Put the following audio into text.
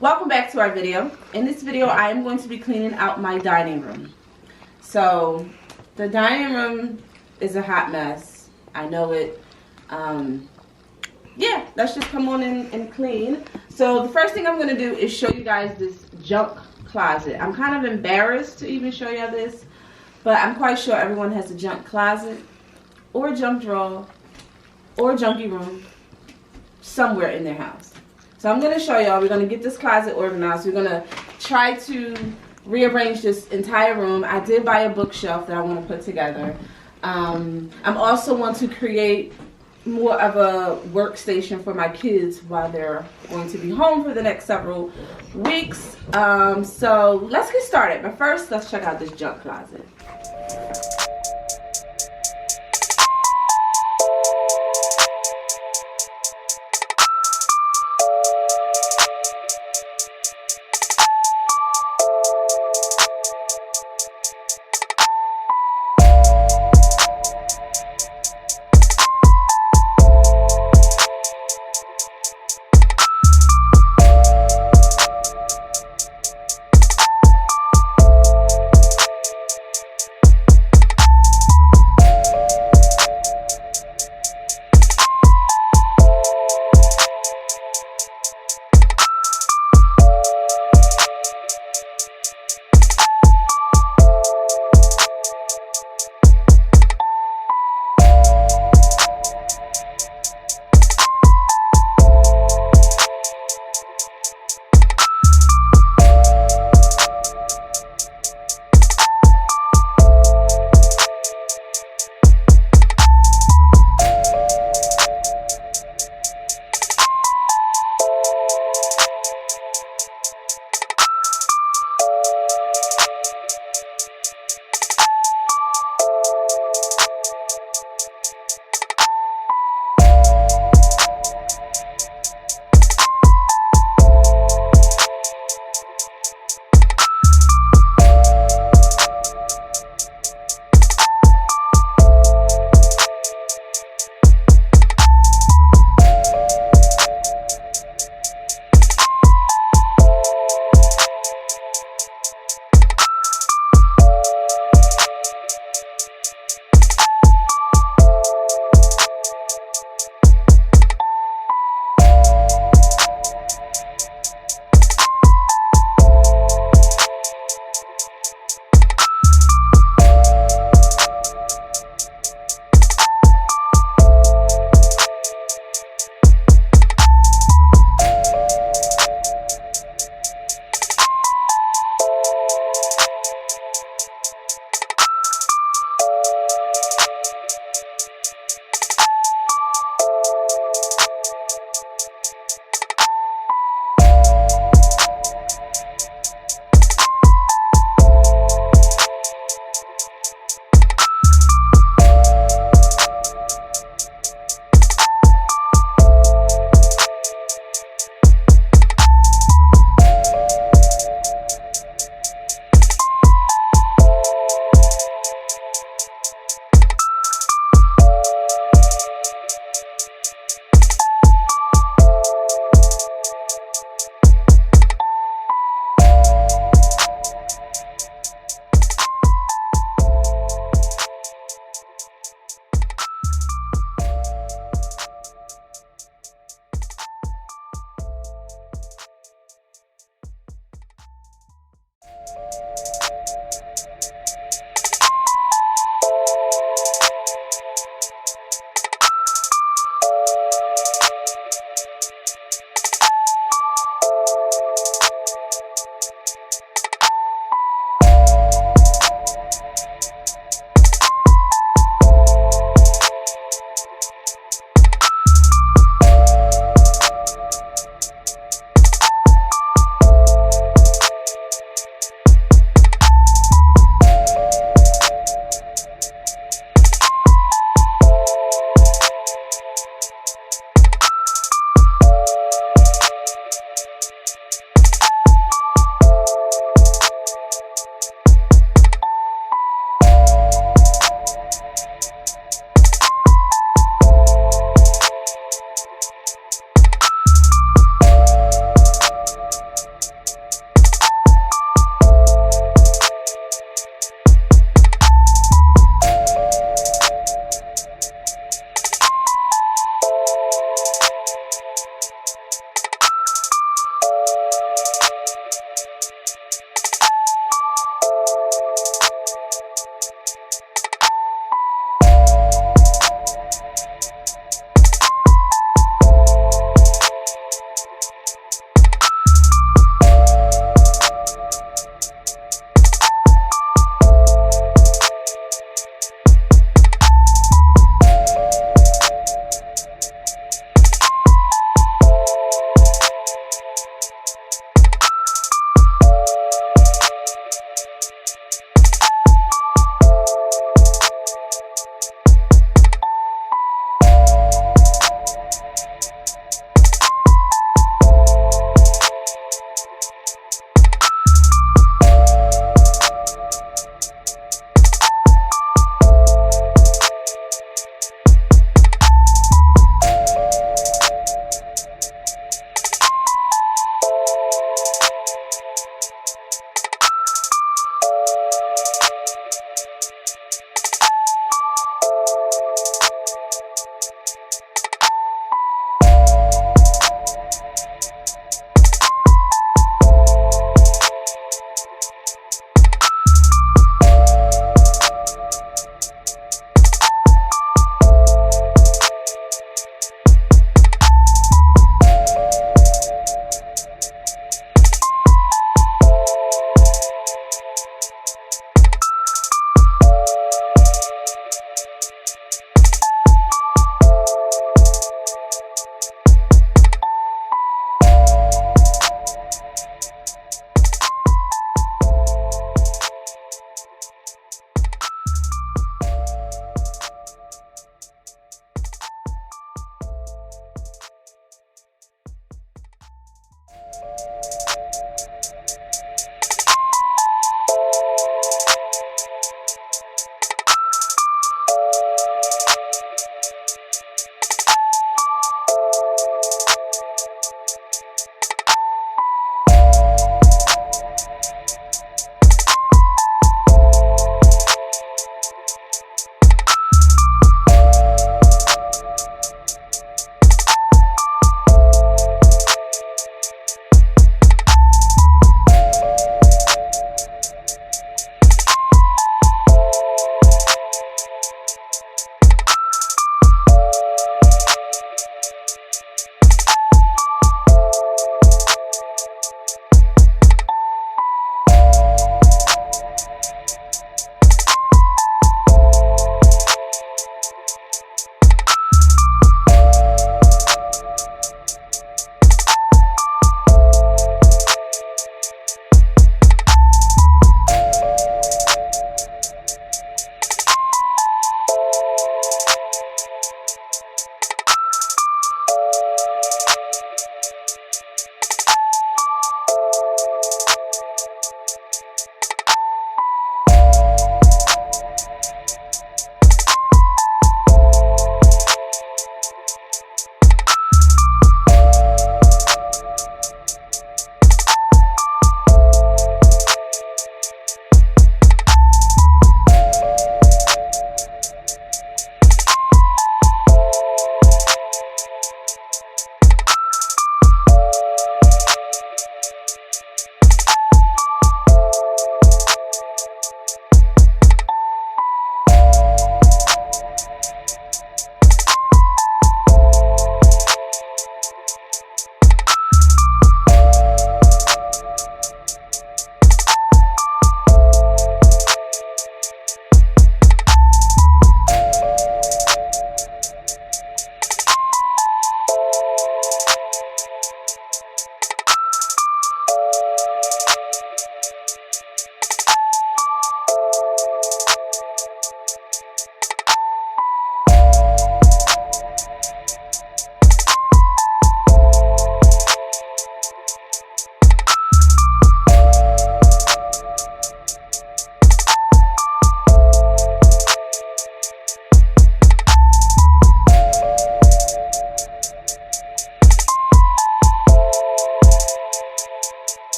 Welcome back to our video. In this video, I am going to be cleaning out my dining room. So, the dining room is a hot mess. I know it. Yeah, let's just come on in and clean. So, the first thing I'm going to do is show you guys this junk closet. I'm kind of embarrassed to even show you this, but I'm quite sure everyone has a junk closet or a junk drawer or a junky room somewhere in their house. So I'm going to show y'all. We're going to get this closet organized. We're going to try to rearrange this entire room. I did buy a bookshelf that I want to put together. I'm also want to create more of a workstation for my kids while they're going to be home for the next several weeks. So let's get started. But first, let's check out this junk closet.